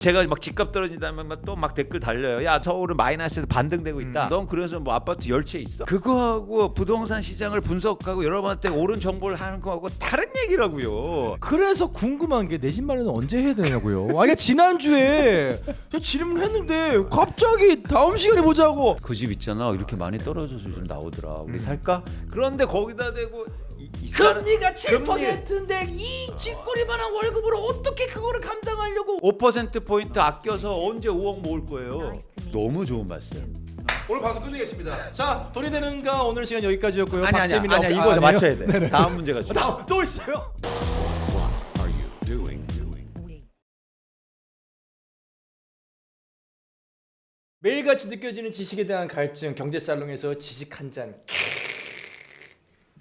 제가 막 집값 떨어진다면 또 막 댓글 달려요. 야 서울은 마이너스에서 반등되고 있다. 넌 그래서 뭐 아파트 10채 있어? 그거하고 부동산 시장을 분석하고 여러분한테 옳은 정보를 하는 거하고 다른 얘기라고요. 그래서 궁금한 게 내 집 마련은 언제 해야 되냐고요. 아니 지난주에 저 질문했는데 갑자기 다음 시간에 보자고. 그 집 있잖아. 이렇게 많이 떨어져서 좀 나오더라. 우리 살까? 그런데 거기다 대고 금리가 7%인데 이 쥐꼬리만한 월급으로 어떻게 그거를 감당하려고. 5%포인트 아껴서 언제 5억 모을 거예요. 너무 좋은 말씀. 오늘 방송 끝내겠습니다. 자, 돈이 되는가 오늘 시간 여기까지였고요. 아니야 이거 아니에요? 맞춰야 돼. 다음 문제가 죠 다음 또 있어요. 매일같이 느껴지는 지식에 대한 갈증, 경제살롱에서 지식 한 잔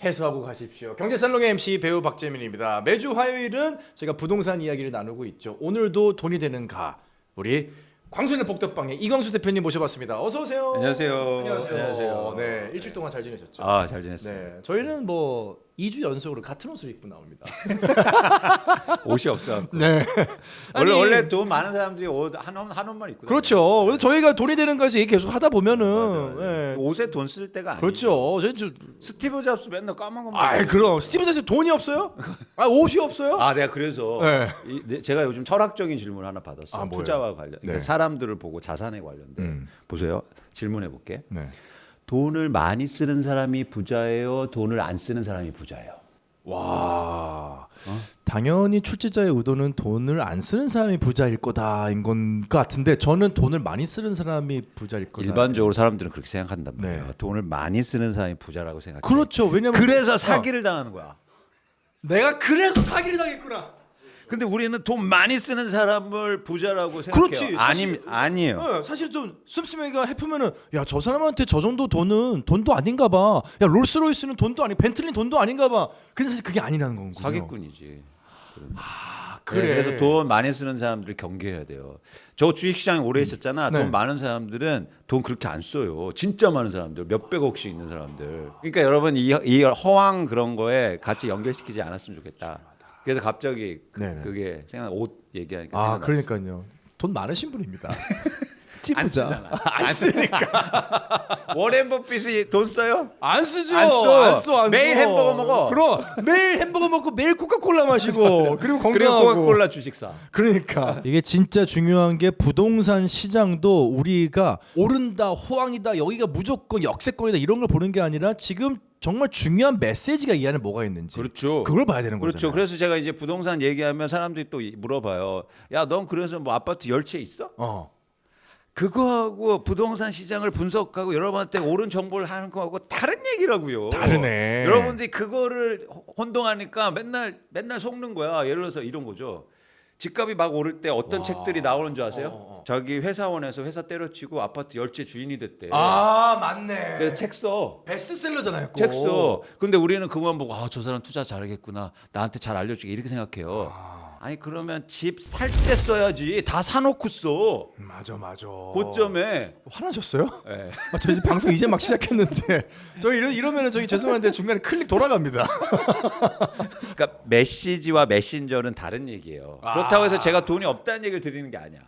해소하고 가십시오. 경제살롱의 MC 배우 박재민입니다. 매주 화요일은 제가 부동산 이야기를 나누고 있죠. 오늘도 돈이 되는가 우리 광순의 복덕방에 이광수 대표님 모셔봤습니다. 어서 오세요. 안녕하세요. 안녕하세요. 네, 일주일 동안 잘 지내셨죠? 아, 잘 지냈어요. 네, 저희는 뭐 2주 연속으로 같은 옷을 입고 나옵니다. 옷이 없어. 네. 원래 돈 많은 사람들이 한 옷만 입고. 그렇죠. 그래서 저희가 돈이 되는 것에서 얘기 계속 하다 보면은 네. 옷에 돈 쓸 때가 아니죠. 그렇죠. 스티브 잡스 맨날 까만 것만. 아, 그럼 스티브 잡스 돈이 없어요? 아, 옷이 없어요? 아, 내가 그래서 네. 제가 요즘 철학적인 질문을 하나 받았어요. 아, 뭐예요? 투자와 관련. 그러니까 네. 사람들을 보고 자산에 관련된. 보세요. 질문해 볼게. 네. 돈을 많이 쓰는 사람이 부자예요? 돈을 안 쓰는 사람이 부자예요? 와. 당연히 출제자의 의도는 돈을 안 쓰는 사람이 부자일 거다인 건 같은데 저는 돈을 많이 쓰는 사람이 부자일 거다. 일반적으로 사람들은 그렇게 생각한단 말이에요. 네. 돈을 많이 쓰는 사람이 부자라고 생각해. 그렇죠. 왜냐면 그래서 사기를 당하는 거야. 내가 그래서 사기를 당했구나. 근데 우리는 돈 많이 쓰는 사람을 부자라고 생각해요. 그렇지. 사실, 아니에요. 네, 사실 좀 씀씀이가 해프면은 야 저 사람한테 저 정도 돈은 돈도 아닌가 봐. 야 롤스로이스는 돈도 아니, 벤틀리는 돈도 아닌가 봐. 근데 사실 그게 아니라는 거군요. 사기꾼이지. 아, 그래. 그래. 그래서 돈 많이 쓰는 사람들 경계해야 돼요. 저 주식시장에 오래 있었잖아. 네. 돈 많은 사람들은 돈 그렇게 안 써요. 진짜 많은 사람들, 몇백억씩 있는 사람들. 그러니까 여러분 이 허황 그런 거에 같이 연결시키지 않았으면 좋겠다. 그래서 갑자기 네네. 그게 생각 옷 얘기하니까 아, 생각났어. 그러니까요. 돈 많으신 분입니다. 안 쓰잖아. 안 쓰니까. 워렌 버핏이 돈 써요? 안 쓰죠. 안 써. 안 써. 매일 햄버거 먹어. 그럼 매일 햄버거 먹고 매일 코카콜라 마시고 그리고 건강하고. 그리고 코카콜라 주식 사. 그러니까 이게 진짜 중요한 게 부동산 시장도 우리가 오른다, 호황이다, 여기가 무조건 역세권이다 이런 걸 보는 게 아니라 지금 정말 중요한 메시지가 이 안에 뭐가 있는지 그렇죠. 그걸 봐야 되는 거죠. 그렇죠. 그래서 제가 이제 부동산 얘기하면 사람들이 또 물어봐요. 야, 넌 그래서 뭐 아파트 10채 있어? 그거하고 부동산 시장을 분석하고 여러분한테 옳은 정보를 하는 거하고 다른 얘기라고요. 다르네. 여러분들이 그거를 혼동하니까 맨날 속는 거야. 예를 들어서 이런 거죠. 집값이 막 오를 때 어떤 책들이 나오는 줄 아세요? 자기 회사원에서 회사 때려치고 아파트 10채 주인이 됐대. 아, 맞네. 그래서 책 써. 베스트셀러잖아요. 책 써. 근데 우리는 그것만 보고 저 사람 투자 잘하겠구나. 나한테 잘 알려주게 이렇게 생각해요. 아니 그러면 집 살 때 써야지. 다 사놓고 써. 맞아. 고점에. 화나셨어요? 네. 저 이제 방송 이제 막 시작했는데 저희 이러면은 저희 죄송한데 중간에 클릭 돌아갑니다. 그러니까 메시지와 메신저는 다른 얘기예요. 그렇다고 해서 제가 돈이 없다는 얘기를 드리는 게 아니야.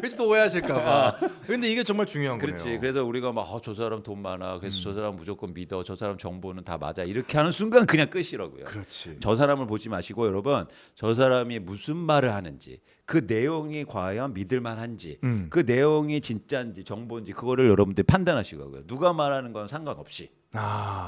그래서 또 오해하실까봐. 근데 이게 정말 중요한 거예요. 그렇지. 그래서 우리가 막 저 사람 돈 많아. 그래서 저 사람 무조건 믿어. 저 사람 정보는 다 맞아. 이렇게 하는 순간 그냥 끝이라고요. 그렇지. 저 사람을 보지 마시고 여러분 저 사람이 무슨 말을 하는지 그 내용이 과연 믿을 만한지 그 내용이 진짜인지 정보인지 그거를 여러분들이 판단하시고요. 누가 말하는 건 상관없이.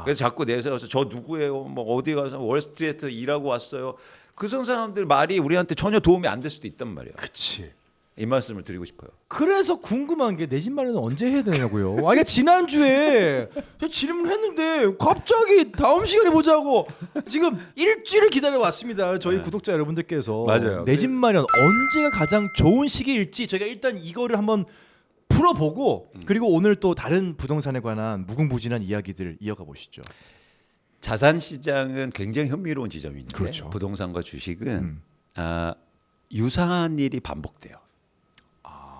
그래서 자꾸 내세워서 저 누구예요? 뭐 어디 가서 월스트리트에서 일하고 왔어요. 그 사람들 말이 우리한테 전혀 도움이 안 될 수도 있단 말이에요. 그치. 이 말씀을 드리고 싶어요. 그래서 궁금한 게 내 집 마련은 언제 해야 되냐고요. 아니 지난주에 저 질문했는데 갑자기 다음 시간에 보자고 지금 일주일을 기다려 왔습니다. 저희 구독자 여러분들께서 맞아요. 내 집 마련 언제가 가장 좋은 시기일지 저희가 일단 이거를 한번 풀어보고 그리고 오늘 또 다른 부동산에 관한 무궁무진한 이야기들 이어가 보시죠. 자산 시장은 굉장히 흥미로운 지점이 있는데 그렇죠. 부동산과 주식은 유사한 일이 반복돼요.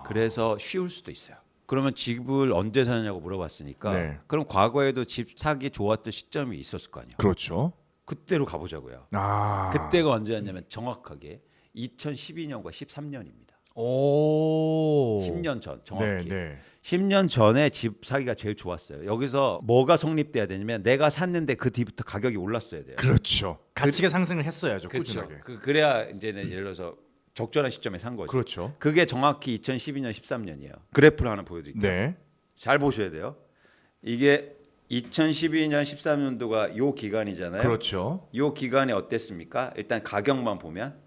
그래서 쉬울 수도 있어요. 그러면 집을 언제 사느냐고 물어봤으니까 네. 그럼 과거에도 집 사기 좋았던 시점이 있었을 거 아니에요. 그렇죠. 그때로 가보자고요. 아. 그때가 언제였냐면 정확하게 2012년과 13년입니다. 오. 10년 전 정확히. 네. 10년 전에 집 사기가 제일 좋았어요. 여기서 뭐가 성립돼야 되냐면 내가 샀는데 그 뒤부터 가격이 올랐어야 돼요. 그렇죠. 가치가 상승을 했어야죠. 그렇죠. 꾸준하게. 그래야 이제는 예를 들어서 적절한 시점에 산 거죠. 그렇죠. 그게 정확히 2012년 13년이에요. 그래프를 하나 보여드릴게요. 네. 잘 보셔야 돼요. 이게 2012년 13년도가 요 기간이잖아요. 그렇죠. 요 기간이 어땠습니까? 일단 가격만 보면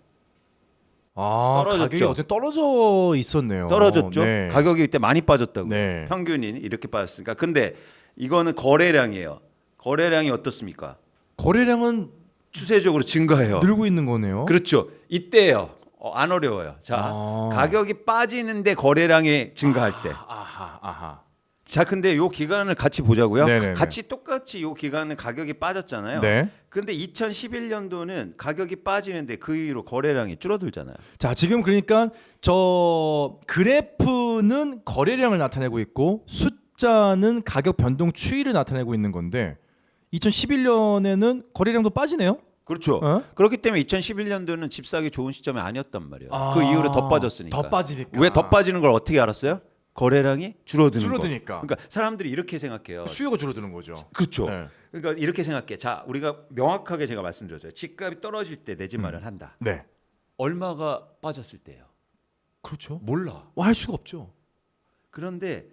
떨어졌죠. 가격이 어떻게 떨어져 있었네요. 떨어졌죠. 네. 가격이 이때 많이 빠졌다고. 네. 평균이 이렇게 빠졌으니까. 근데 이거는 거래량이에요. 거래량이 어떻습니까? 거래량은 추세적으로 증가해요. 늘고 있는 거네요. 그렇죠. 이때예요. 안 어려워요. 자, 가격이 빠지는데 거래량이 증가할 때. 아하. 자, 근데 요 기간을 같이 보자고요. 네네네. 같이 똑같이 요 기간은 가격이 빠졌잖아요. 네. 근데 2011년도는 가격이 빠지는데 그 이후로 거래량이 줄어들잖아요. 자, 지금 그러니까 저 그래프는 거래량을 나타내고 있고 숫자는 가격 변동 추이를 나타내고 있는 건데 2011년에는 거래량도 빠지네요. 그렇죠. 어? 그렇기 때문에 2011년도는 집 사기 좋은 시점이 아니었단 말이에요. 그 이후로 더 빠졌으니까. 더 빠지니까. 왜 더 빠지는 걸 어떻게 알았어요? 거래량이 줄어드는 줄어드니까. 거. 그러니까 사람들이 이렇게 생각해요. 수요가 줄어드는 거죠. 그렇죠. 네. 그러니까 이렇게 생각해. 자, 우리가 명확하게 제가 말씀드렸어요. 집값이 떨어질 때 내 집 마련한다. 네. 얼마가 빠졌을 때예요? 그렇죠. 몰라. 할 수가 없죠. 그런데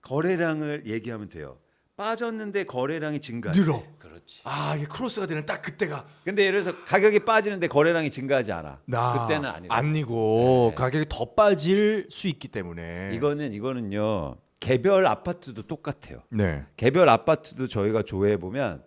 거래량을 얘기하면 돼요. 빠졌는데 거래량이 증가해. 늘어. 그렇지. 이게 크로스가 되는 딱 그때가 근데 예를 들어서 가격이 빠지는데 거래량이 증가하지 않아. 그때는 아니고. 아니고 네. 가격이 더 빠질 수 있기 때문에 이거는요. 개별 아파트도 똑같아요. 네. 개별 아파트도 저희가 조회해 보면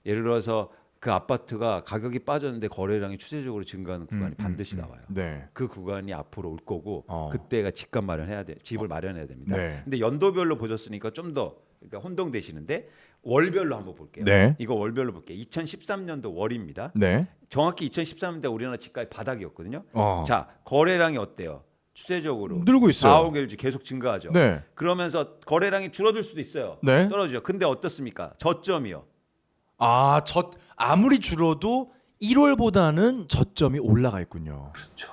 예를 들어서 그 아파트가 가격이 빠졌는데 거래량이 추세적으로 증가하는 구간이 반드시 나와요. 네. 그 구간이 앞으로 올 거고 어. 그때가 집값 마련해야 돼. 집을 마련해야 됩니다. 네. 근데 연도별로 보셨으니까 좀 더 그러니까 혼동되시는데 월별로 한번 볼게요. 네. 이거 월별로 볼게요. 2013년도 월입니다. 네. 정확히 2013년도 우리나라 집값이 바닥이었거든요. 어. 자, 거래량이 어때요? 추세적으로 늘고 있어요. 4, 5개월째 계속 증가하죠. 네. 그러면서 거래량이 줄어들 수도 있어요. 네. 떨어지죠. 근데 어떻습니까? 저점이요. 아무리 줄어도 1월보다는 저점이 올라가 있군요. 그렇죠.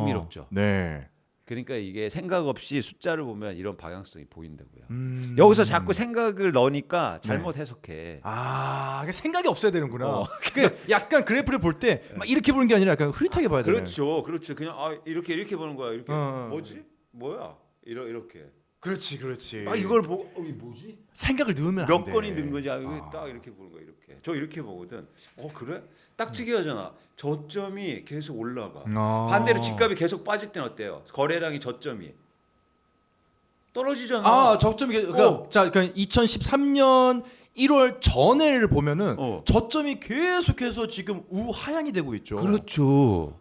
흥미롭죠. 네. 그러니까 이게 생각 없이 숫자를 보면 이런 방향성이 보인다고요. 여기서 자꾸 생각을 넣으니까 잘못 해석해. 이게 생각이 없어야 되는구나. 그 약간 그래프를 볼 때 막 이렇게 보는 게 아니라 약간 흐릿하게 봐야 되네. 그렇죠. 그냥 이렇게 보는 거야. 이렇게 어. 뭐지? 뭐야? 이렇게. 그렇지. 이걸 보고 이게 뭐지? 생각을 넣으면 몇 안 돼. 건이 는 거지? 이게 딱 이렇게 보는 거야. 이렇게. 저 이렇게 보거든. 그래? 딱 특이하잖아. 저점이 계속 올라가. 반대로 집값이 계속 빠질 때는 어때요? 거래량이 저점이 떨어지잖아. 저점이 그러니까 2013년 1월 전에를 보면은 저점이 계속해서 지금 우하향이 되고 있죠. 그렇죠.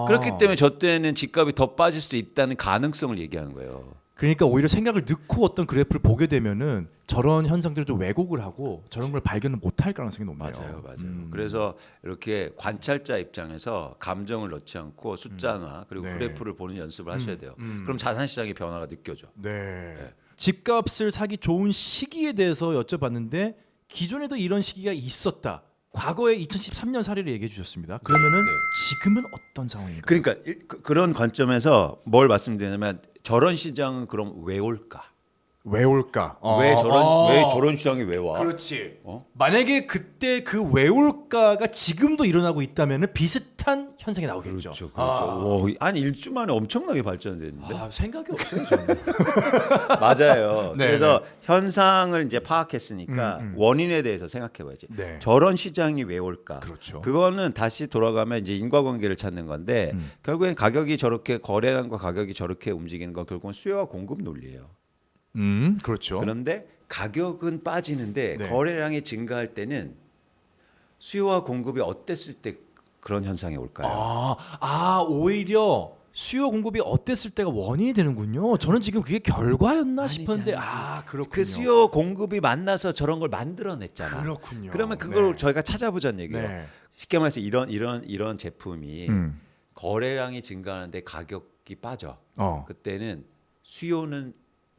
그렇기 때문에 저 때는 집값이 더 빠질 수 있다는 가능성을 얘기하는 거예요. 그러니까 오히려 생각을 넣고 어떤 그래프를 보게 되면은 저런 현상들을 좀 왜곡을 하고 저런 걸 발견을 못할 가능성이 높네요. 맞아요. 그래서 이렇게 관찰자 입장에서 감정을 넣지 않고 숫자나 그리고 네. 그래프를 보는 연습을 하셔야 돼요. 그럼 자산 시장의 변화가 느껴져. 네. 집값을 사기 좋은 시기에 대해서 여쭤봤는데 기존에도 이런 시기가 있었다. 과거에 2013년 사례를 얘기해 주셨습니다. 그러면은 지금은 어떤 상황인가요? 그러니까 그런 관점에서 뭘 말씀드리냐면 저런 시장은 그럼 왜 올까? 왜 올까? 왜 저런 시장이 왜 와? 그렇지. 만약에 그때 그 왜 올까가 지금도 일어나고 있다면은 비슷한 현상이 나오겠죠. 그렇죠. 한 일주 만에 엄청나게 발전됐는데. 생각이 없어요, 저는. 맞아요. 네, 그래서 현상을 이제 파악했으니까 원인에 대해서 생각해봐야지. 네. 저런 시장이 왜 올까? 그렇죠. 그거는 다시 돌아가면 이제 인과관계를 찾는 건데 결국엔 가격이 저렇게 거래량과 가격이 저렇게 움직이는 건 결국은 수요와 공급 논리예요. 그렇죠. 그런데 가격은 빠지는데 네. 거래량이 증가할 때는 수요와 공급이 어땠을 때 그런 현상이 올까요? 오히려 수요 공급이 어땠을 때가 원인이 되는군요. 저는 지금 그게 결과였나 싶었는데 그렇군요. 그 수요 공급이 만나서 저런 걸 만들어냈잖아. 그렇군요. 그러면 그걸 네. 저희가 찾아보자는 얘기예요. 네. 쉽게 말해서 이런 제품이 음. 거래량이 증가하는데 가격이 빠져. 그때는 수요는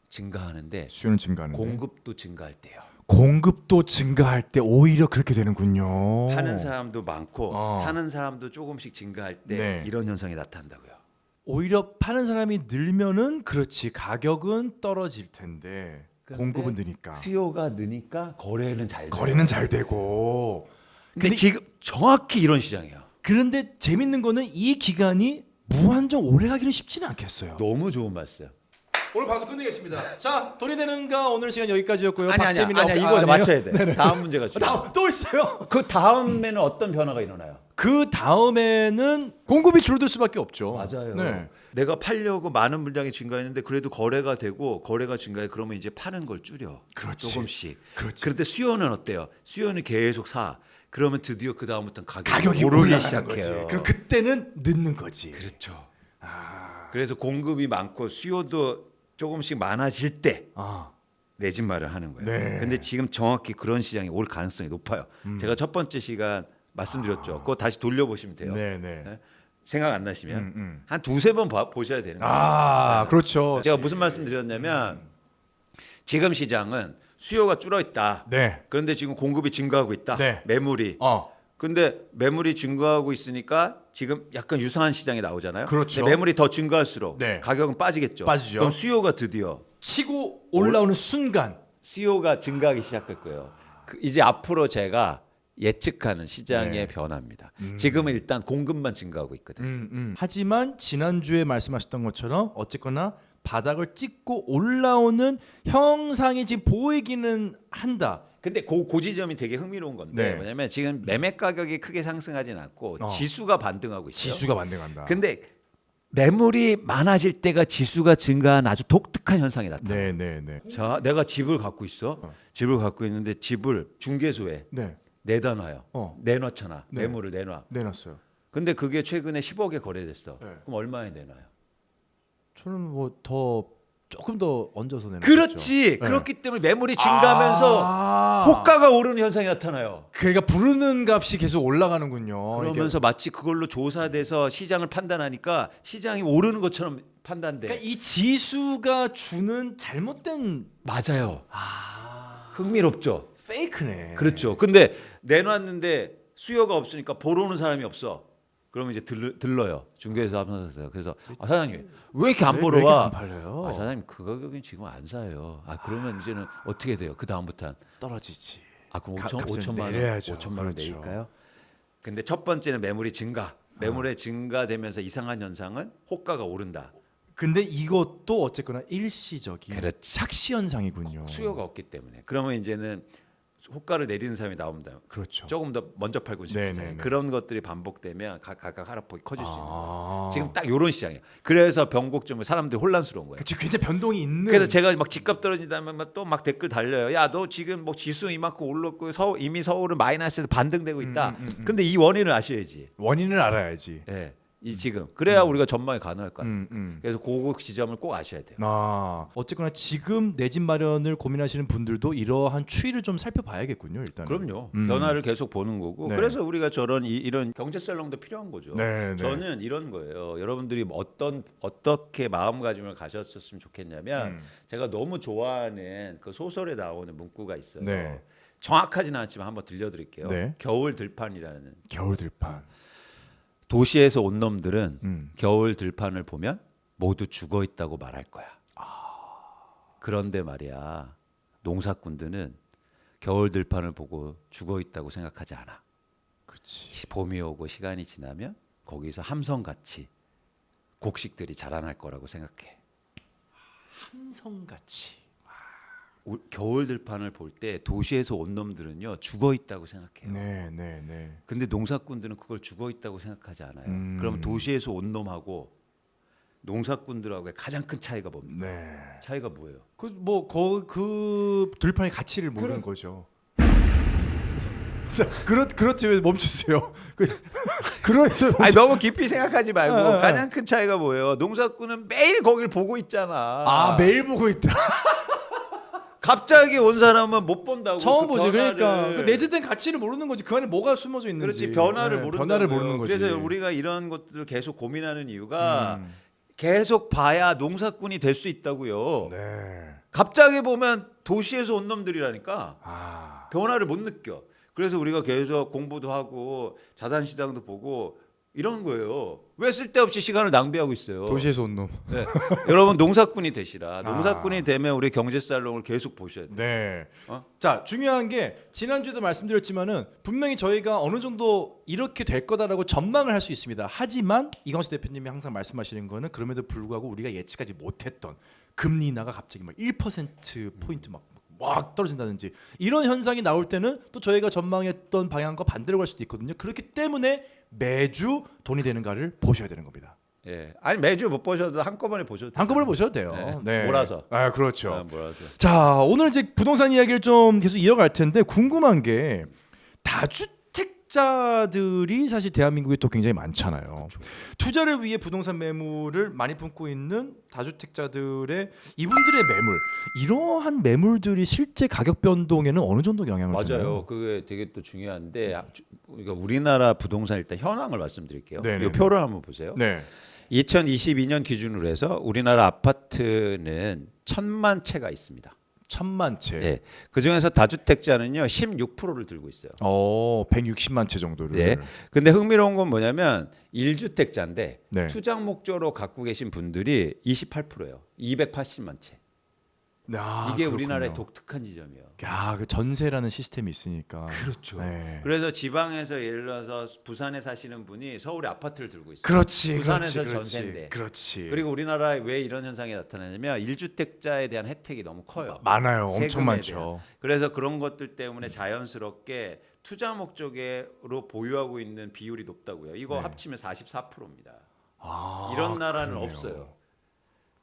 증가하는데 수요는 증가하는데 공급도 증가할 때요. 공급도 증가할 때 오히려 그렇게 되는군요. 파는 사람도 많고 어. 사는 사람도 조금씩 증가할 때 네. 이런 현상이 나타난다고요. 오히려 파는 사람이 늘면은 그렇지 가격은 떨어질 텐데 공급은 느니까 수요가 느니까 거래는 잘 돼요. 거래는 잘 되고. 근데 지금 정확히 이런 시장이에요. 그런데 재밌는 거는 이 기간이 무한정 오래 가기는 쉽지는 않겠어요. 너무 좋은 말씀. 오늘 방송 끝내겠습니다. 자, 돈이 되는가 오늘 시간 여기까지였고요. 아니야 이거 아니에요? 맞춰야 돼. 다음 문제가 중요해. 다음 또 있어요. 그 다음에는 어떤 변화가 일어나요? 그 다음에는 공급이 줄어들 수밖에 없죠. 맞아요. 네. 내가 팔려고 많은 물량이 증가했는데 그래도 거래가 되고 거래가 증가해 그러면 이제 파는 걸 줄여. 그렇지. 조금씩. 그렇지. 그런데 수요는 어때요? 수요는 계속 사. 그러면 드디어 그 다음부터는 가격이 오르기 올라가는 시작해요. 거지. 그럼 그때는 늦는 거지. 그렇죠. 아. 그래서 공급이 많고 수요도 조금씩 많아질 때 내 집 마련하는 거예요. 네. 근데 지금 정확히 그런 시장이 올 가능성이 높아요. 제가 첫 번째 시간 말씀드렸죠. 그거 다시 돌려보시면 돼요. 네, 네. 네? 생각 안 나시면 한 두세 번 보셔야 되는 거예요. 아, 그렇죠. 제가 무슨 말씀드렸냐면 지금 시장은 수요가 줄어 있다. 네. 그런데 지금 공급이 증가하고 있다. 네. 매물이. 근데 매물이 증가하고 있으니까 지금 약간 유사한 시장이 나오잖아요. 그렇죠. 근데 매물이 더 증가할수록 네. 가격은 빠지겠죠. 빠지죠. 그럼 수요가 드디어 치고 올라오는 순간 수요가 증가하기 시작할 거예요. 이제 앞으로 제가 예측하는 시장의 네. 변화입니다. 지금은 일단 공급만 증가하고 있거든요. 하지만 지난주에 말씀하셨던 것처럼 어쨌거나 바닥을 찍고 올라오는 형상이 지금 보이기는 한다. 근데 그 지점이 되게 흥미로운 건데 네. 뭐냐면 지금 매매 가격이 크게 상승하진 않고 어. 지수가 반등하고 있어요. 지수가 반등한다. 근데 매물이 많아질 때가 지수가 증가한 아주 독특한 현상이 나타나요. 네, 네, 네. 자, 내가 집을 갖고 있어. 집을 갖고 있는데 집을 중개소에 네. 내다 놔요. 어. 내놓잖아. 네. 매물을 내놔. 내놨어요. 근데 그게 최근에 10억에 거래됐어. 네. 그럼 얼마에 내놔요? 저는 뭐 더 조금 더 얹어서 내는 그렇지. 네. 그렇기 때문에 매물이 증가하면서 호가가 오르는 현상이 나타나요. 그러니까 부르는 값이 계속 올라가는군요. 그러면서 마치 그걸로 조사돼서 시장을 판단하니까 시장이 오르는 것처럼 판단돼. 그러니까 이 지수가 주는 잘못된 맞아요. 흥미롭죠. 페이크네. 그렇죠. 근데 내놨는데 수요가 없으니까 보러 오는 사람이 없어. 그러면 이제 들러요. 중개사 앞서서. 그래서 사장님 왜 이렇게 안 보러 왜 이렇게 와? 안 팔려요? 사장님 그 가격엔 지금 안 사요. 그러면 이제는 어떻게 돼요? 그 다음부터는 떨어지지. 그럼 값을 5천만 원, 내려야죠. 5천만 원 그렇죠. 내릴까요? 근데 첫 번째는 매물이 증가. 매물의 증가되면서 이상한 현상은 호가가 오른다. 근데 이것도 어쨌거나 일시적인 그렇지. 착시 현상이군요. 수요가 없기 때문에. 그러면 이제는 호가를 내리는 사람이 나옵니다. 그렇죠. 조금 더 먼저 팔고 싶잖아요. 네네네. 그런 것들이 반복되면 가격 하락폭이 커질 수 있는 거예요. 지금 아. 딱 이런 시장이에요. 그래서 변곡점에 사람들이 혼란스러운 거예요. 그치 굉장히 변동이 있는. 그래서 제가 막 집값 떨어진다면 또 막 댓글 달려요. 야, 너 지금 뭐 지수 이만큼 올랐고 이미 서울은 마이너스에서 반등되고 있다. 근데 이 원인을 아셔야지. 원인을 알아야지. 예. 이 지금 그래야 우리가 전망이 가능할 거 아니에요. 그래서 그 지점을 꼭 아셔야 돼요. 어쨌거나 지금 내 집 마련을 고민하시는 분들도 이러한 추이를 좀 살펴봐야겠군요. 일단. 그럼요. 변화를 계속 보는 거고. 네. 그래서 우리가 저런 이런 경제살롱도 필요한 거죠. 네, 네. 저는 이런 거예요. 여러분들이 어떻게 마음가짐을 가졌었으면 좋겠냐면 제가 너무 좋아하는 그 소설에 나오는 문구가 있어요. 네. 정확하지는 않지만 한번 들려드릴게요. 네. 겨울 들판이라는. 겨울 들판. 도시에서 온 놈들은 음. 겨울 들판을 보면 모두 죽어 있다고 말할 거야. 그런데 말이야, 농사꾼들은 겨울 들판을 보고 죽어 있다고 생각하지 않아. 그렇지. 봄이 오고 시간이 지나면 거기서 함성같이 곡식들이 자라날 거라고 생각해. 함성같이. 겨울 들판을 볼 때 도시에서 온 놈들은요 죽어 있다고 생각해요. 네, 네, 네. 근데 농사꾼들은 그걸 죽어 있다고 생각하지 않아요. 음. 그럼 도시에서 온 놈하고 농사꾼들하고의 가장 큰 차이가 뭡니까? 네. 차이가 뭐예요? 그 들판의 가치를 모르는 거죠. 자, 그렇지 왜 멈추세요? 그래서 너무 깊이 생각하지 말고 아. 가장 큰 차이가 뭐예요? 농사꾼은 매일 거길 보고 있잖아. 매일 보고 있다. 갑자기 온 사람은 못 본다고. 처음 그 보지. 변화를. 그러니까 내재된 가치를 모르는 거지. 그 안에 뭐가 숨어져 있는지. 그렇지 변화를 네, 모른다고요. 변화를 모르는 거지. 그래서 우리가 이런 것들을 계속 고민하는 이유가 계속 봐야 농사꾼이 될 수 있다고요. 네. 갑자기 보면 도시에서 온 놈들이라니까 아. 변화를 못 느껴. 그래서 우리가 계속 공부도 하고 자산시장도 보고 이런 거예요. 왜 쓸데없이 시간을 낭비하고 있어요. 도시에서 온 놈. 네. 여러분 농사꾼이 되시라. 농사꾼이 되면 우리 경제살롱을 계속 보셔야 돼요. 네. 어? 자, 중요한 게 지난주에도 말씀드렸지만은 분명히 저희가 어느 정도 이렇게 될 거다라고 전망을 할 수 있습니다. 하지만 이광수 대표님이 항상 말씀하시는 거는 그럼에도 불구하고 우리가 예측하지 못했던 금리 인하가 갑자기 막 1% 포인트 막 떨어진다든지 이런 현상이 나올 때는 또 저희가 전망했던 방향과 반대로 갈 수도 있거든요. 그렇기 때문에 매주 돈이 되는가를 보셔야 되는 겁니다. 예. 아니 매주 못 보셔도 한꺼번에 보셔도 돼요. 한꺼번에 보셔도 돼요. 네. 몰아서. 아, 그렇죠. 아, 몰아서. 자, 오늘 이제 부동산 이야기를 좀 계속 이어갈 텐데 궁금한 게 다주택자들이 사실 대한민국에 또 굉장히 많잖아요. 그렇죠. 투자를 위해 부동산 매물을 많이 품고 있는 다주택자들의 이분들의 매물, 이러한 매물들이 실제 가격 변동에는 어느 정도 영향을 주나요? 맞아요. 그게 되게 또 중요한데 그러니까 우리나라 부동산 일단 현황을 말씀드릴게요. 네네네. 이 표를 한번 보세요. 네. 2022년 기준으로 해서 우리나라 아파트는 1,000만 채가 있습니다. 1,000만 채. 예. 그 중에서 다주택자는요 16%를 들고 있어요. 160만 채 정도를. 네. 근데 흥미로운 건 뭐냐면 1주택자인데 네. 투자 목적으로 갖고 계신 분들이 28%예요. 280만 채. 아, 이게 그렇군요. 우리나라의 독특한 지점이에요. 야, 그 전세라는 시스템이 있으니까. 그렇죠. 네. 그래서 지방에서 예를 들어서 부산에 사시는 분이 서울에 아파트를 들고 있어요. 그렇지. 부산에서 그렇지, 전세인데. 그렇지. 그리고 우리나라에 왜 이런 현상이 나타나냐면 1주택자에 대한 혜택이 너무 커요. 많아요. 엄청 세금에 많죠. 대한. 그래서 그런 것들 때문에 자연스럽게 투자 목적으로 보유하고 있는 비율이 높다고요. 이거 네. 합치면 44%입니다. 아, 이런 나라는 그러네요. 없어요.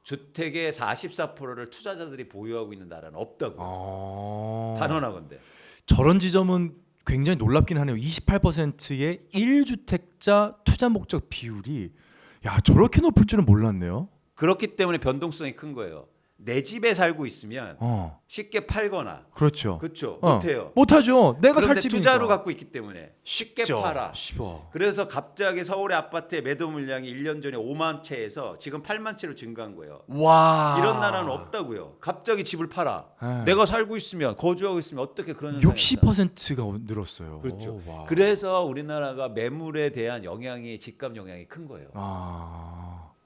주택의 44%를 투자자들이 보유하고 있는 나라는 없다고요. 단언하건대. 저런 지점은 굉장히 놀랍긴 하네요. 28%의 1주택자 투자 목적 비율이 야, 저렇게 높을 줄은 몰랐네요. 그렇기 때문에 변동성이 큰 거예요. 내 집에 살고 있으면 쉽게 팔거나 그렇죠. 그렇죠. 못해요. 못하죠. 내가 살 그런데 집이니까. 투자로 갖고 있기 때문에 쉽게 쉽죠. 팔아. 쉽어. 그래서 갑자기 서울의 아파트의 매도 물량이 1년 전에 5만 채에서 지금 8만 채로 증가한 거예요. 와. 이런 나라는 없다고요. 갑자기 집을 팔아. 네. 내가 살고 있으면 거주하고 있으면 어떻게 그런 현상이 60%가 늘었어요. 그렇죠. 와. 그래서 우리나라가 매물에 대한 영향이 집값 영향이 큰 거예요.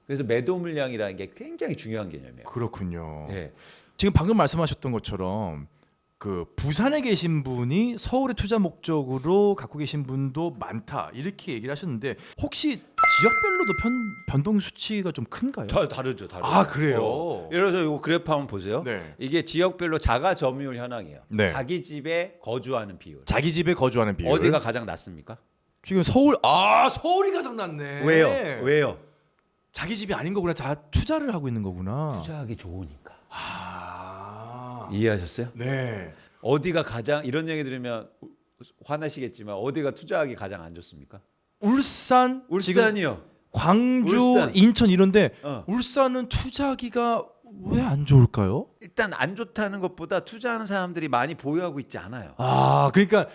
그래서 매도 물량이라는 게 굉장히 중요한 개념이에요. 그렇군요. 예. 지금 방금 말씀하셨던 것처럼 그 부산에 계신 분이 서울에 투자 목적으로 갖고 계신 분도 많다 이렇게 얘기를 하셨는데 혹시 지역별로도 변동 수치가 좀 큰가요? 다르죠. 아, 그래요? 예를 들어서 이거 그래프 한번 보세요. 네. 이게 지역별로 자가 점유율 현황이에요. 네. 자기 집에 거주하는 비율. 자기 집에 거주하는 비율. 어디가 가장 낮습니까? 지금 서울이 가장 낮네. 왜요? 자기 집이 아닌 거구나. 다 투자를 하고 있는 거구나. 투자하기 좋으니까. 아. 이해하셨어요? 네. 어디가 가장 이런 얘기 들으면 화나시겠지만 어디가 투자하기 가장 안 좋습니까? 울산이요. 울산이요. 광주, 울산. 인천 이런데 어. 울산은 투자하기가 왜 안 좋을까요? 일단 안 좋다는 것보다 투자하는 사람들이 많이 보유하고 있지 않아요. 아, 그러니까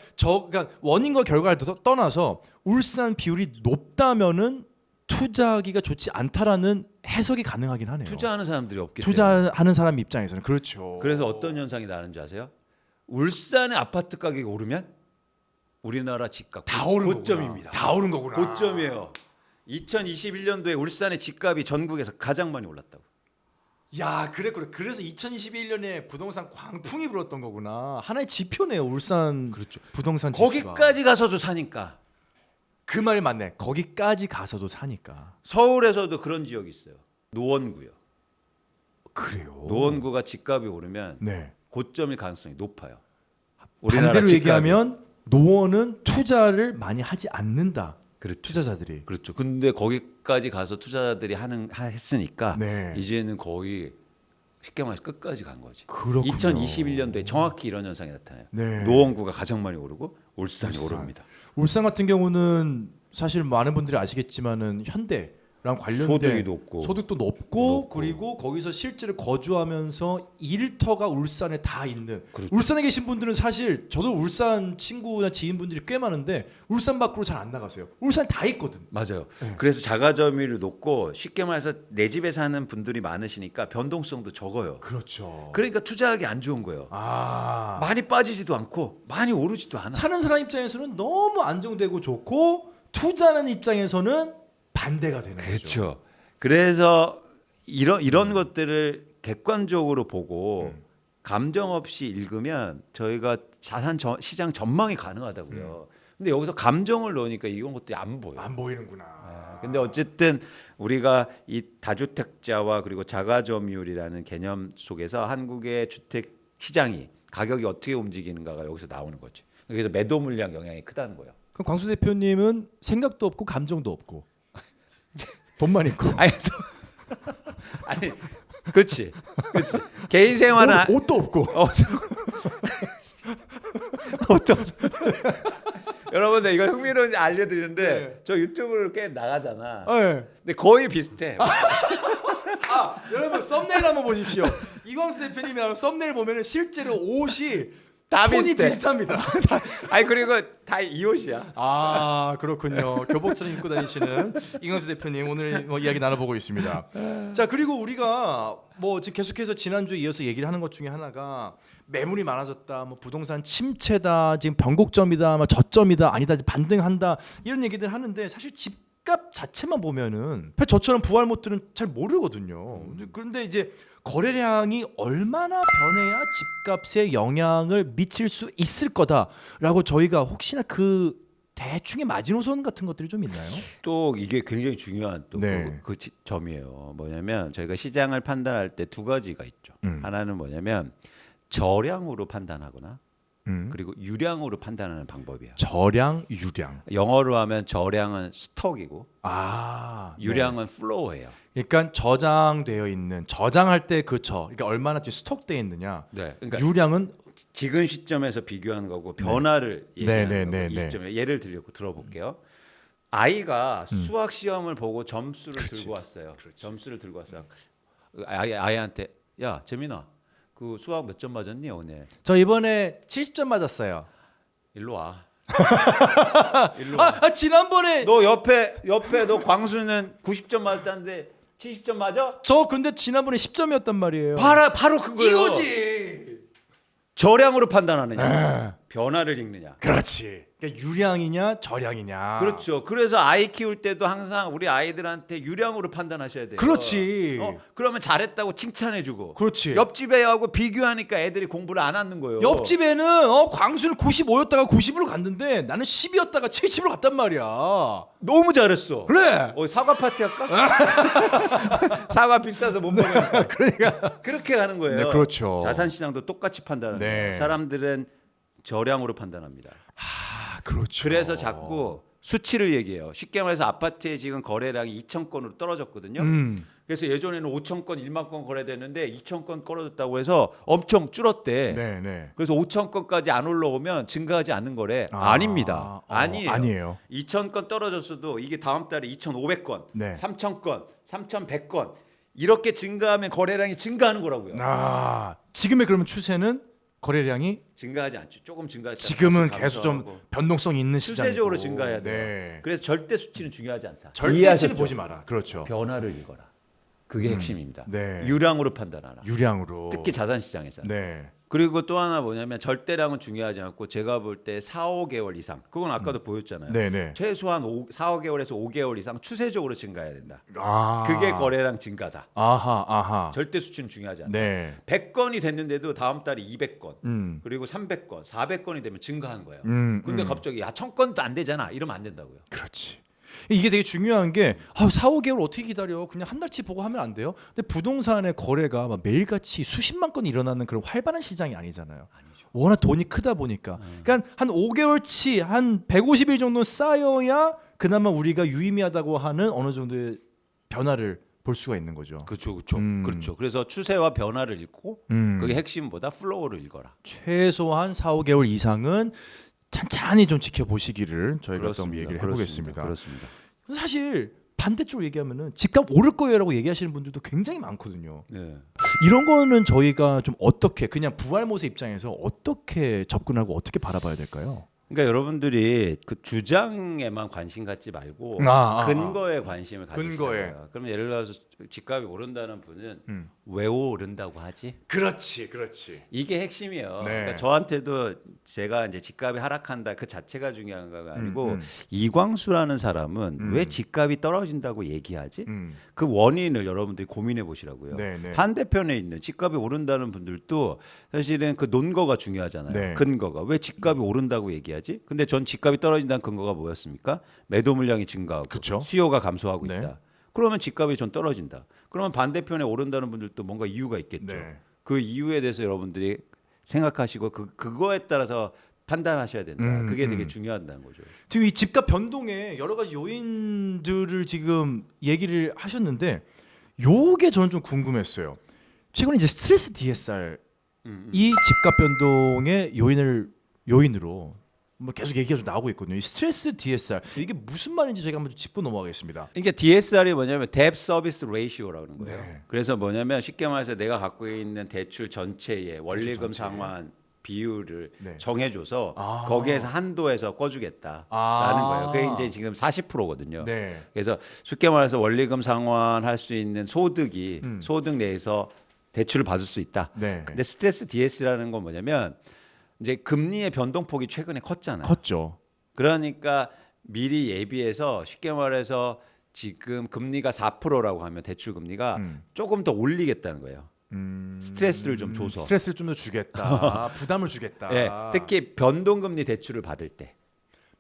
원인과 결과를 떠나서 울산 비율이 높다면은 투자하기가 좋지 않다라는 해석이 가능하긴 하네요. 투자하는 사람들이 없기 때문에. 투자하는 사람 입장에서는 그렇죠. 그래서 어떤 현상이 나는 줄 아세요? 울산의 아파트 가격이 오르면 우리나라 집값 다 오른 고점입니다. 다 오른 거구나. 고점이에요. 2021년도에 울산의 집값이 전국에서 가장 많이 올랐다고. 야, 그랬구나. 그래서 2021년에 부동산 광풍이 불었던 거구나. 하나의 지표네요. 울산 그렇죠. 부동산 지수가. 거기까지 가서도 사니까. 그 말이 맞네. 거기까지 가서도 사니까. 서울에서도 그런 지역이 있어요. 노원구요. 그래요. 노원구가 집값이 오르면 네. 고점일 가능성이 높아요. 반대로 집값이. 얘기하면 노원은 투자를 많이 하지 않는다. 그렇죠. 투자자들이. 그렇죠. 근데 거기까지 가서 투자자들이 했으니까 네. 이제는 거의 쉽게 말해서 끝까지 간 거지. 그렇군요. 2021년도에 정확히 이런 현상이 나타나요. 네. 노원구가 가장 많이 오르고 울산이 울산. 오릅니다. 울산 같은 경우는 사실 많은 분들이 아시겠지만은 현대 관련된 소득이 높고 소득도 높고 그리고 거기서 실제로 거주하면서 일터가 울산에 다 있는 그렇죠. 울산에 계신 분들은 사실 저도 울산 친구나 지인분들이 꽤 많은데 울산 밖으로 잘 안 나가세요. 울산에 다 있거든. 맞아요. 그래서 자가점유율이 높고 쉽게 말해서 내 집에 사는 분들이 많으시니까 변동성도 적어요. 그렇죠. 그러니까 투자하기 안 좋은 거예요. 아 많이 빠지지도 않고 많이 오르지도 않아. 사는 사람 입장에서는 너무 안정되고 좋고 투자하는 입장에서는 반대가 되는 거죠. 그렇죠. 그래서 이런 것들을 객관적으로 보고 감정 없이 읽으면 저희가 시장 전망이 가능하다고요. 근데 여기서 감정을 넣으니까 이런 것들이 안 보여. 안 보이는구나. 근데 어쨌든 우리가 이 다주택자와 그리고 자가점유율이라는 개념 속에서 한국의 주택 시장이 가격이 어떻게 움직이는가가 여기서 나오는 거지. 그래서 매도 물량 영향이 크다는 거예요. 그럼 광수 대표님은 생각도 없고 감정도 없고 돈만 있고 아니, 그렇지. 개인 생활은 옷도 없고 옷도 없어. 여러분들 이거 흥미로운지 알려드리는데 네. 저 유튜브를 꽤 나가잖아. 네. 근데 거의 비슷해. 여러분 썸네일 한번 보십시오. 이광수 대표님이랑 썸네일 보면은 실제로 옷이 다 톤이 비슷해. 비슷합니다. 아니 그리고 다 이 옷이야. 아 그렇군요. 교복처럼 입고 다니시는 이광수 대표님 오늘 이야기 나눠보고 있습니다. 자 그리고 우리가 지금 계속해서 지난주에 이어서 얘기를 하는 것 중에 하나가 매물이 많아졌다, 부동산 침체다, 지금 변곡점이다, 저점이다, 아니다, 반등한다 이런 얘기들 하는데 사실 집값 자체만 보면은 저처럼 부활못들은 잘 모르거든요. 그런데 이제 거래량이 얼마나 변해야 집값에 영향을 미칠 수 있을 거다라고 저희가 혹시나 그 대충의 마지노선 같은 것들이 좀 있나요? 또 이게 굉장히 중요한 또 네. 그 점이에요. 뭐냐면 저희가 시장을 판단할 때 두 가지가 있죠. 하나는 뭐냐면 저량으로 판단하거나 그리고 유량으로 판단하는 방법이에요. 저량, 유량. 영어로 하면 저량은 스톡이고 유량은 네. 플로우예요. 그러니까 저장되어 있는 저장할 때 그러니까 얼마나 스톡돼 있느냐. 네. 그러니까 유량은 지금 시점에서 비교하는 거고 변화를 얘기하는 거고 이 시점에 예를 들어볼게요. 아이가 수학 시험을 보고 점수를 들고 왔어요. 점수를 들고 왔어요. 아이한테 야 재민아 그 수학 몇 점 맞았니 오늘? 저 이번에 70점 맞았어요. 일로 와. 일로 와. 지난번에 너 옆에 너 광수는 90점 맞았다는데 70점 맞아? 저 근데 지난번에 10점이었단 말이에요. 바로 그거예요. 이거지. 저량으로 판단하느냐, 변화를 읽느냐. 그렇지. 그러니까 유량이냐 저량이냐. 그렇죠. 그래서 아이 키울 때도 항상 우리 아이들한테 유량으로 판단하셔야 돼요. 그렇지. 그러면 잘했다고 칭찬해주고. 그렇지. 옆집 애하고 비교하니까 애들이 공부를 안 하는 거예요. 옆집에는 광수는 95였다가 90으로 갔는데 나는 10이었다가 70으로 갔단 말이야. 너무 잘했어. 그래. 사과 파티 할까? 사과 비싸서 못 먹으니까. 그러니까 그렇게 가는 거예요. 네, 그렇죠. 자산 시장도 똑같이 판단하는 네. 거예요. 사람들은 저량으로 판단합니다. 그렇죠. 그래서 자꾸 수치를 얘기해요. 쉽게 말해서 아파트에 지금 거래량이 2,000건으로 떨어졌거든요. 그래서 예전에는 5,000건, 1만 건 거래됐는데 2,000건 떨어졌다고 해서 엄청 줄었대. 네. 그래서 5,000건까지 안 올라오면 증가하지 않는 거래. 아닙니다. 아니에요. 2,000건 떨어졌어도 이게 다음 달에 2,500건, 네. 3,000건, 3,100건 이렇게 증가하면 거래량이 증가하는 거라고요. 지금의 그러면 추세는 거래량이 증가하지 않죠. 조금 증가하지. 지금은 계속 좀 변동성이 있는 시장이고 추세적으로 증가해야 돼요. 네. 그래서 절대 수치는 중요하지 않다. 절대치는 이해하셨죠? 보지 마라. 그렇죠. 변화를 읽어라. 그게 핵심입니다. 네. 유량으로 판단하라. 유량으로. 특히 자산 시장에서. 네. 그리고 또 하나 뭐냐면 절대량은 중요하지 않고 제가 볼 때 4, 5개월 이상. 그건 아까도 보였잖아요. 네네. 최소한 4, 5개월에서 5개월 이상 추세적으로 증가해야 된다. 아. 그게 거래량 증가다. 아하. 절대 수치는 중요하지 않다. 네. 100건이 됐는데도 다음 달에 200건. 그리고 300건, 400건이 되면 증가한 거예요. 근데 갑자기 1000건도 안 되잖아. 이러면 안 된다고요. 그렇지. 이게 되게 중요한 게 4, 5개월 어떻게 기다려? 그냥 한 달치 보고 하면 안 돼요? 근데 부동산의 거래가 막 매일같이 수십만 건이 일어나는 그런 활발한 시장이 아니잖아요. 아니죠. 워낙 돈이 크다 보니까. 그러니까 한 5개월치 한 150일 정도 쌓여야 그나마 우리가 유의미하다고 하는 어느 정도의 변화를 볼 수가 있는 거죠. 그렇죠. 그렇죠. 그래서 추세와 변화를 읽고 그게 핵심보다 플로우를 읽어라. 최소한 4, 5개월 이상은 찬찬히 좀 지켜보시기를 저희가 좀 얘기를 해보겠습니다. 그렇습니다. 사실 반대쪽으로 얘기하면은 집값 오를 거예요라고 얘기하시는 분들도 굉장히 많거든요. 네. 이런 거는 저희가 좀 어떻게 그냥 부활모세 입장에서 어떻게 접근하고 어떻게 바라봐야 될까요? 그러니까 여러분들이 그 주장에만 관심 갖지 말고 근거에 관심을 가지셔야 근거에. 돼요. 그러면 예를 들어서 집값이 오른다는 분은 왜 오른다고 하지? 그렇지. 이게 핵심이에요. 네. 그러니까 저한테도 제가 이제 집값이 하락한다 그 자체가 중요한 거 아니고 이광수라는 사람은 왜 집값이 떨어진다고 얘기하지? 그 원인을 여러분들이 고민해 보시라고요. 네. 반대편에 있는 집값이 오른다는 분들도 사실은 그 논거가 중요하잖아요. 네. 근거가 왜 집값이 오른다고 얘기하지? 근데 전 집값이 떨어진다는 근거가 뭐였습니까? 매도 물량이 증가하고 그쵸? 수요가 감소하고 네. 있다. 그러면 집값이 전 떨어진다. 그러면 반대편에 오른다는 분들도 뭔가 이유가 있겠죠. 네. 그 이유에 대해서 여러분들이 생각하시고 그거에 따라서 판단하셔야 된다. 그게 되게 중요하다는 거죠. 지금 이 집값 변동에 여러 가지 요인들을 지금 얘기를 하셨는데 요게 저는 좀 궁금했어요. 최근에 이제 스트레스 DSR 이 집값 변동의 요인으로 뭐 계속 얘기가 좀 나오고 있거든요. 이 스트레스 DSR 이게 무슨 말인지 저희가 한번 좀 짚고 넘어가겠습니다. 이게 DSR이 뭐냐면 Debt Service Ratio라는 거예요. 네. 그래서 뭐냐면 쉽게 말해서 내가 갖고 있는 대출 전체의 원리금 상환 비율을 네. 정해줘서 거기에서 한도에서 꺼주겠다라는 거예요. 그게 이제 지금 40%거든요. 네. 그래서 쉽게 말해서 원리금 상환할 수 있는 소득이 소득 내에서 대출을 받을 수 있다. 네. 근데 스트레스 DS라는 건 뭐냐면 이제 금리의 변동폭이 최근에 컸잖아요. 컸죠. 그러니까 미리 예비해서 쉽게 말해서 지금 금리가 4%라고 하면 대출 금리가 조금 더 올리겠다는 거예요. 스트레스를 좀 줘서. 스트레스를 좀 더 주겠다. 부담을 주겠다. 예, 특히 변동금리 대출을 받을 때.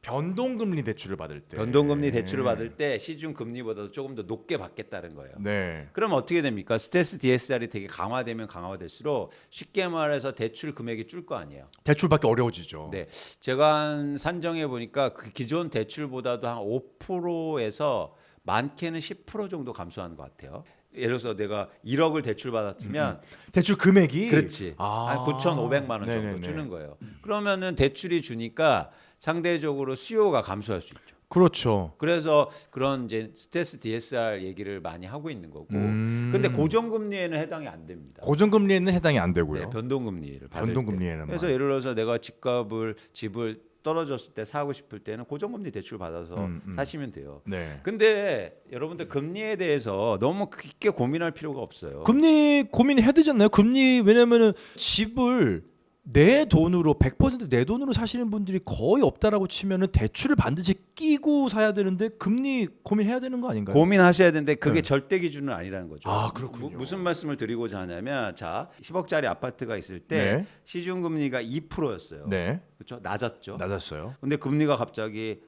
변동금리 대출을 받을 때. 변동금리 대출을 받을 때 시중 금리보다도 조금 더 높게 받겠다는 거예요. 네. 그럼 어떻게 됩니까? 스트레스 DSR이 되게 강화되면 강화될수록 쉽게 말해서 대출 금액이 줄 거 아니에요. 대출받기 어려워지죠. 네, 제가 한 산정해 보니까 그 기존 대출보다도 한 5%에서 많게는 10% 정도 감소하는 것 같아요. 예를 들어서 내가 1억을 대출 받았으면 대출 금액이 그렇지 한 9,500만 원 정도 네네네. 주는 거예요. 그러면은 대출이 주니까 상대적으로 수요가 감소할 수 있죠. 그렇죠. 그래서 그런 이제 스트레스 DSR 얘기를 많이 하고 있는 거고. 근데 고정금리에는 해당이 안 됩니다. 고정금리에는 해당이 안 되고요. 네, 변동금리를 받을 변동금리에는 때. 그래서 예를 들어서 내가 집을 떨어졌을 때 사고 싶을 때는 고정금리 대출 받아서 사시면 돼요. 네. 근데 여러분들 금리에 대해서 너무 깊게 고민할 필요가 없어요. 금리 고민해야 되잖아요. 금리 왜냐면은 집을 내 돈으로 100% 내 돈으로 사시는 분들이 거의 없다라고 치면은 대출을 반드시 끼고 사야 되는데 금리 고민해야 되는 거 아닌가요? 고민하셔야 되는데 그게 네. 절대 기준은 아니라는 거죠. 아, 그렇군요. 무슨 말씀을 드리고자 하냐면 자 10억짜리 아파트가 있을 때 네. 시중 금리가 2%였어요. 네. 그렇죠? 낮았죠. 낮았어요. 근데 금리가 갑자기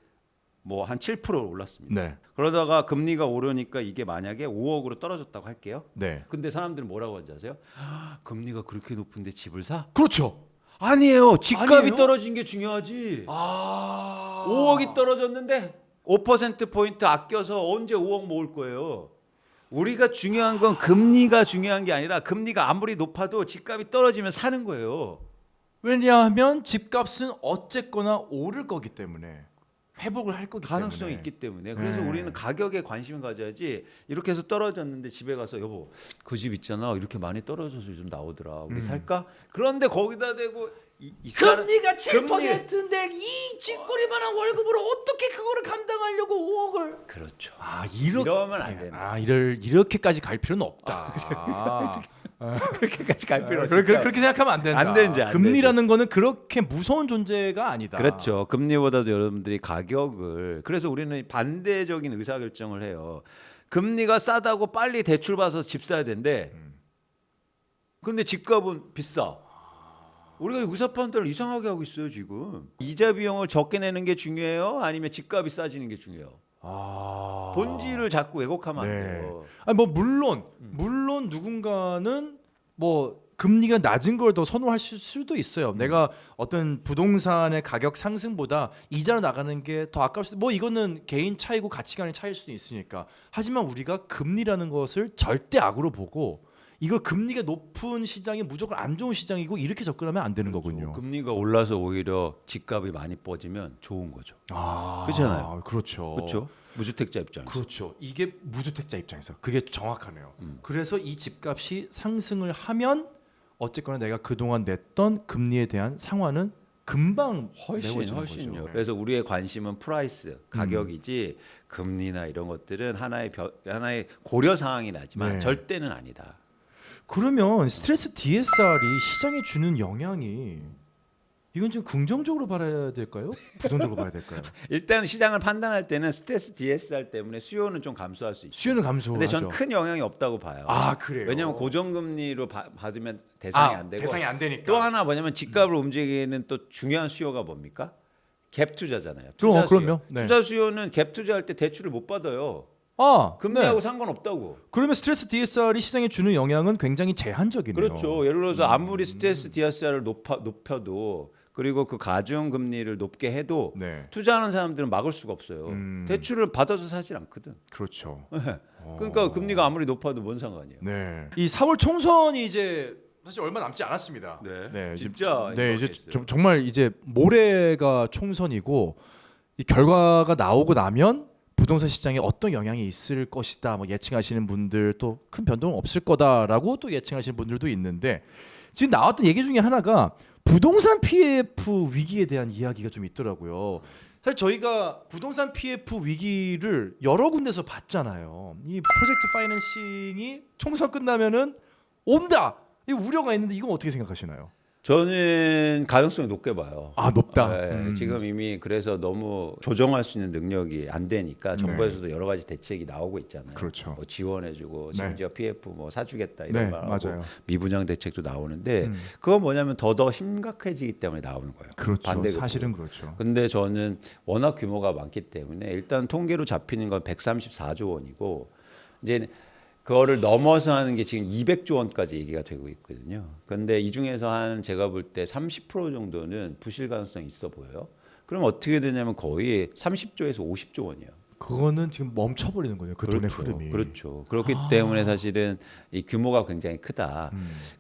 뭐 한 7% 올랐습니다. 네. 그러다가 금리가 오르니까 이게 만약에 5억으로 떨어졌다고 할게요. 네. 근데 사람들은 뭐라고 하는지 아세요? 금리가 그렇게 높은데 집을 사? 그렇죠. 아니에요. 집값이 아니에요? 떨어진 게 중요하지. 5억이 떨어졌는데 5%포인트 아껴서 언제 5억 모을 거예요. 우리가 중요한 건 금리가 중요한 게 아니라 금리가 아무리 높아도 집값이 떨어지면 사는 거예요. 왜냐하면 집값은 어쨌거나 오를 거기 때문에 회복을 할 거기 가능성이 때문에. 있기 때문에 그래서 네. 우리는 가격에 관심을 가져야지. 이렇게 해서 떨어졌는데 집에 가서 여보 그 집 있잖아 이렇게 많이 떨어져서 좀 나오더라 우리 살까? 그런데 거기다 대고 금리가 금리- 7%인데 이 쥐꼬리만한 월급으로 어떻게 그거를 감당하려고 5억을 그렇죠. 이러면 안 되는. 이렇게까지 갈 필요는 없다. 그렇게까지 갈 필요 없죠. 그렇게 생각하면 안 된다. 안 되지, 안 금리라는 거는 그렇게 무서운 존재가 아니다. 그렇죠. 금리보다도 여러분들이 가격을 그래서 우리는 반대적인 의사결정을 해요. 금리가 싸다고 빨리 대출 받아서 집 사야 된대. 근데 집값은 비싸. 우리가 의사 판단을 이상하게 하고 있어요 지금. 이자 비용을 적게 내는 게 중요해요? 아니면 집값이 싸지는 게 중요해요? 본질을 자꾸 왜곡하면 안 돼요. 아니 뭐 물론 누군가는 뭐 금리가 낮은 걸 더 선호할 수도 있어요. 내가 어떤 부동산의 가격 상승보다 이자로 나가는 게 더 아까울 수도. 뭐 이거는 개인 차이고 가치관의 차이일 수도 있으니까. 하지만 우리가 금리라는 것을 절대 악으로 보고 이걸 금리가 높은 시장이 무조건 안 좋은 시장이고 이렇게 접근하면 안 되는 거군요. 금리가 올라서 오히려 집값이 많이 뻗으면 좋은 거죠. 그렇잖아요. 그렇죠. 그렇죠. 무주택자 입장. 그렇죠. 이게 무주택자 입장에서 그게 정확하네요. 그래서 이 집값이 상승을 하면 어쨌거나 내가 그동안 냈던 금리에 대한 상환은 금방 메워지는 훨씬요. 거죠. 그래서 우리의 관심은 프라이스, 가격이지 금리나 이런 것들은 하나의 고려 사항이 나지만 네. 절대는 아니다. 그러면 스트레스 DSR이 시장에 주는 영향이 이건 좀 긍정적으로 봐야 될까요? 부정적으로 봐야 될까요? 일단 시장을 판단할 때는 스트레스 DSR 때문에 수요는 좀 감소할 수 있죠. 수요는 감소하죠. 근데 저는 큰 영향이 없다고 봐요. 아 그래요? 왜냐하면 고정금리로 받으면 대상이 안 되고 대상이 안 되니까. 또 하나 뭐냐면 집값을 움직이는 또 중요한 수요가 뭡니까? 갭 투자잖아요. 투자 수요. 그럼요. 네. 투자 수요는 갭 투자할 때 대출을 못 받아요. 금리하고 상관없다고. 그러면 스트레스 DSR이 시장에 주는 영향은 굉장히 제한적이네요. 그렇죠. 예를 들어서 아무리 스트레스 DSR을 높여도 그리고 그 가중 금리를 높게 해도 네. 투자하는 사람들은 막을 수가 없어요. 대출을 받아서 사질 않거든. 그렇죠. 그러니까 금리가 아무리 높아도 뭔 상관이에요. 네. 이 4월 총선이 이제 사실 얼마 남지 않았습니다. 네. 진짜 네, 이제 임박했어요. 정말 이제 모레가 총선이고 이 결과가 나오고 나면 부동산 시장에 어떤 영향이 있을 것이다. 뭐 예측하시는 분들 또 큰 변동은 없을 거다라고 또 예측하시는 분들도 있는데 지금 나왔던 얘기 중에 하나가 부동산 PF 위기에 대한 이야기가 좀 있더라고요. 사실 저희가 부동산 PF 위기를 여러 군데서 봤잖아요. 이 프로젝트 파이낸싱이 총선 끝나면은 온다. 이 우려가 있는데 이건 어떻게 생각하시나요? 저는 가능성이 높게 봐요. 아 높다. 네, 지금 이미 그래서 너무 조정할 수 있는 능력이 안 되니까 정부에서도 여러 가지 대책이 나오고 있잖아요. 그렇죠. 뭐 지원해주고 네. 심지어 PF 뭐 사주겠다 이런 네, 말하고 맞아요. 미분양 대책도 나오는데 그건 뭐냐면 더 심각해지기 때문에 나오는 거예요. 그렇죠. 반대급부로. 사실은 그렇죠. 근데 저는 워낙 규모가 많기 때문에 일단 통계로 잡히는 건 134조 원이고 이제 그거를 넘어서 하는 게 지금 200조 원까지 얘기가 되고 있거든요. 그런데 이 중에서 한 제가 볼 때 30% 정도는 부실 가능성이 있어 보여요. 그럼 어떻게 되냐면 거의 30조에서 50조 원이에요. 그거는 지금 멈춰버리는 거예요. 그 돈의 흐름이. 그렇죠. 그렇기 때문에 사실은 이 규모가 굉장히 크다.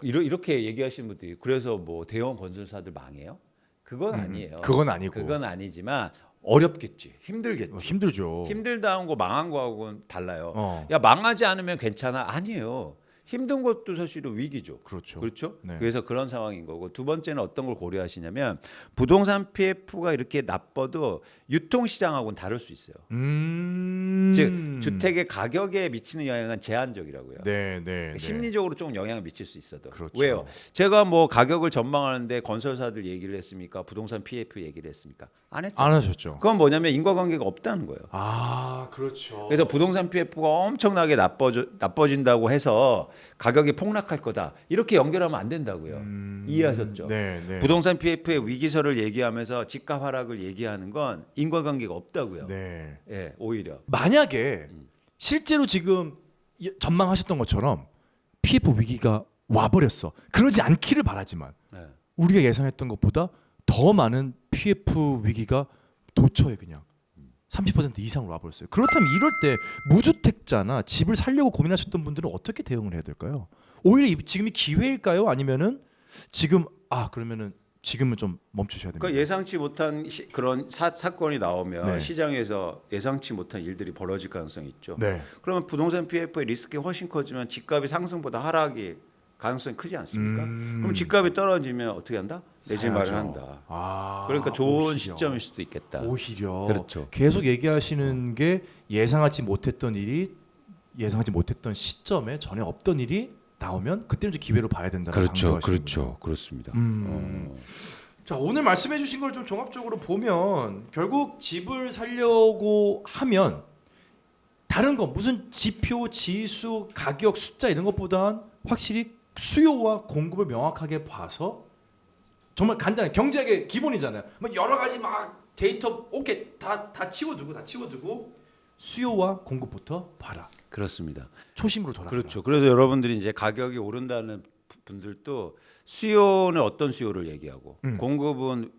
이렇게 얘기하시는 분들이 그래서 뭐 대형 건설사들 망해요? 그건 아니에요. 그건 아니고. 그건 아니지만 어렵겠지. 힘들겠지. 힘들죠. 힘들다는 거 망한 거하고는 달라요. 어. 야 망하지 않으면 괜찮아? 아니에요. 힘든 것도 사실은 위기죠. 그렇죠. 그렇죠? 네. 그래서 그런 상황인 거고 두 번째는 어떤 걸 고려하시냐면 부동산 PF가 이렇게 나빠도 유통 시장하고는 다를 수 있어요. 즉 주택의 가격에 미치는 영향은 제한적이라고요. 네. 심리적으로 조금 영향을 미칠 수 있어도. 그렇죠. 왜요? 제가 뭐 가격을 전망하는데 건설사들 얘기를 했습니까? 부동산 PF 얘기를 했습니까? 안 했죠. 안 하셨죠. 그건 뭐냐면 인과관계가 없다는 거예요. 아, 그렇죠. 그래서 부동산 PF가 엄청나게 나빠진다고 해서 가격이 폭락할 거다. 이렇게 연결하면 안 된다고요. 이해하셨죠? 네. 부동산 PF의 위기설을 얘기하면서 집값 하락을 얘기하는 건 인과관계가 없다고요. 네. 예, 오히려. 만약에 실제로 지금 전망하셨던 것처럼 PF 위기가 와버렸어. 그러지 않기를 바라지만 네. 우리가 예상했던 것보다 더 많은 PF 위기가 도처에 그냥 30% 이상으로 와버렸어요. 그렇다면 이럴 때 무주택자나 집을 살려고 고민하셨던 분들은 어떻게 대응을 해야 될까요? 오히려 지금이 기회일까요? 아니면은 지금 그러면은 지금은 좀 멈추셔야 됩니다. 그러니까 예상치 못한 그런 사건이 나오면 네. 시장에서 예상치 못한 일들이 벌어질 가능성이 있죠. 네. 그러면 부동산 PF의 리스크가 훨씬 커지면 집값이 상승보다 하락이 가능성이 크지 않습니까? 그럼 집값이 떨어지면 어떻게 한다? 내 집 사야죠. 마련한다. 그러니까 좋은 오히려. 시점일 수도 있겠다. 오히려 그렇죠. 계속 얘기하시는 게 예상하지 못했던 일이 예상하지 못했던 시점에 전에 없던 일이 나오면 그때는 이제 기회로 봐야 된다고 강조하시는군요. 그렇습니다. 자, 오늘 말씀해 주신 걸 좀 종합적으로 보면 결국 집을 살려고 하면 다른 거 무슨 지표, 지수, 가격, 숫자 이런 것보단 확실히 수요와 공급을 명확하게 봐서 정말 간단한 경제학의 기본이잖아요. 막 여러 가지 막 데이터 오케이 다 치워두고 수요와 공급부터 봐라. 그렇습니다. 초심으로 돌아가. 그렇죠. 그래서 여러분들이 이제 가격이 오른다는 분들도 수요는 어떤 수요를 얘기하고 공급은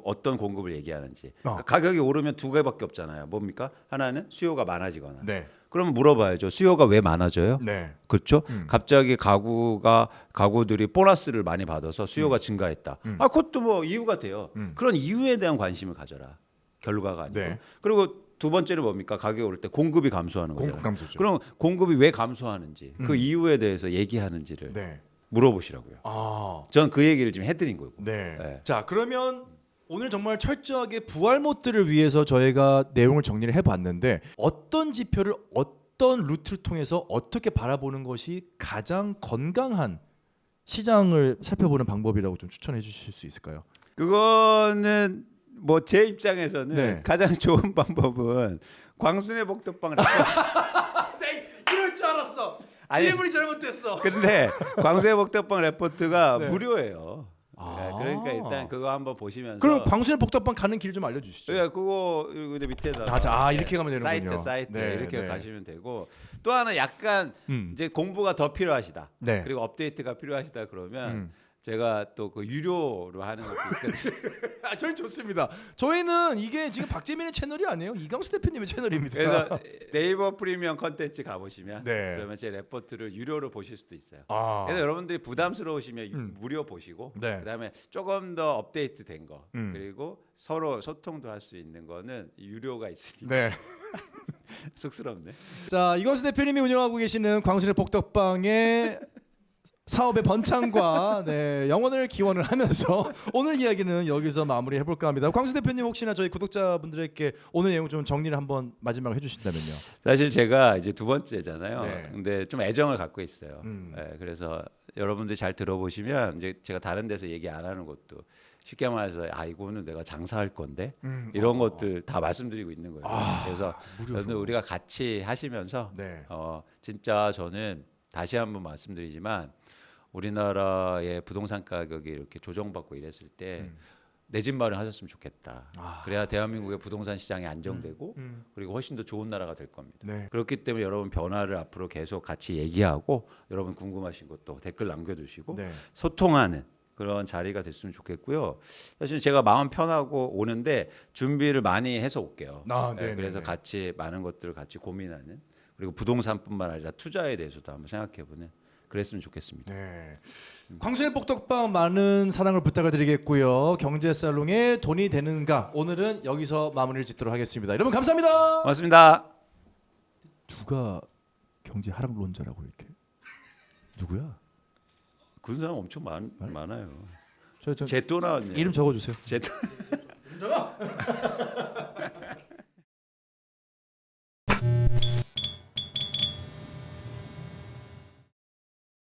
어떤 공급을 얘기하는지. 그러니까 가격이 오르면 두 개밖에 없잖아요. 뭡니까? 하나는 수요가 많아지거나. 네. 그러면 물어봐야죠. 수요가 왜 많아져요? 네. 그렇죠? 갑자기 가구들이 보너스를 많이 받아서 수요가 증가했다. 그것도 뭐 이유가 돼요. 그런 이유에 대한 관심을 가져라. 결과가 아니고. 네. 그리고 두 번째로 뭡니까? 가격이 오를 때 공급이 감소하는 거죠. 공급 감소죠. 그럼 공급이 왜 감소하는지 그 이유에 대해서 얘기하는지를 네. 물어보시라고요. 아, 전 그 얘기를 지금 해드린 거고. 네. 네. 자, 그러면 오늘 정말 철저하게 부활못들을 위해서 저희가 내용을 정리를 해봤는데 어떤 지표를 어떤 루트를 통해서 어떻게 바라보는 것이 가장 건강한 시장을 살펴보는 방법이라고 좀 추천해 주실 수 있을까요? 그거는 뭐 제 입장에서는 네. 가장 좋은 방법은 광순의 복덕방 네, 이럴 줄 알았어. 아니, 질문이 잘못됐어. 근데 광순의 복덕방 레포트가 네. 무료예요. 아. 네, 그러니까 일단 그거 한번 보시면서 그럼 광순의 복덕방 가는 길 좀 알려주시죠. 네, 그거 근데 밑에다 이렇게 가면 되는군요. 사이트 네, 이렇게 네. 가시면 되고 또 하나 약간 이제 공부가 더 필요하시다. 네. 그리고 업데이트가 필요하시다 그러면 음. 제가 또 그 유료로 하는 것도 있거든요. 아, 저희 좋습니다. 저희는 이게 지금 박재민의 채널이 아니에요. 이강수 대표님의 채널입니다. 그래서 네이버 프리미엄 컨텐츠 가보시면 네. 그러면 제 레포트를 유료로 보실 수도 있어요. 아. 그래서 여러분들이 부담스러우시면 무료 보시고 네. 그다음에 조금 더 업데이트된 거 그리고 서로 소통도 할 수 있는 거는 유료가 있으니까 네. 쑥스럽네. 자, 이광수 대표님이 운영하고 계시는 광순의 복덕방의 사업의 번창과 네, 영원을 기원을 하면서 오늘 이야기는 여기서 마무리해 볼까 합니다. 광수 대표님 혹시나 저희 구독자분들에게 오늘 내용 좀 정리를 한번 마지막으로 해주신다면요. 사실 제가 이제 두 번째잖아요. 네. 근데 좀 애정을 갖고 있어요. 네, 그래서 여러분들이 잘 들어보시면 이제 제가 다른 데서 얘기 안 하는 것도 쉽게 말해서 이거는 내가 장사할 건데 이런 것들 다 말씀드리고 있는 거예요. 그래서 저는 우리가 같이 하시면서 네. 진짜 저는 다시 한번 말씀드리지만 우리나라의 부동산 가격이 이렇게 조정받고 이랬을 때 내 집 마련하셨으면 좋겠다. 그래야 대한민국의 부동산 시장이 안정되고 그리고 훨씬 더 좋은 나라가 될 겁니다. 네. 그렇기 때문에 여러분 변화를 앞으로 계속 같이 얘기하고 여러분 궁금하신 것도 댓글 남겨주시고 네. 소통하는 그런 자리가 됐으면 좋겠고요. 사실 제가 마음 편하고 오는데 준비를 많이 해서 올게요. 네, 그래서 네. 같이 많은 것들을 같이 고민하는 그리고 부동산뿐만 아니라 투자에 대해서도 한번 생각해보는 그랬으면 좋겠습니다. 네. 광순의 복덕방 많은 사랑을 부탁을 드리겠고요. 경제살롱에 돈이 되는가 오늘은 여기서 마무리를 짓도록 하겠습니다. 여러분 감사합니다. 고맙습니다. 누가 경제 하락론자라고 이렇게 누구야? 그런 사람 엄청 많아요. 저 제또 나왔네요. 이름 적어주세요. 제또. 적어.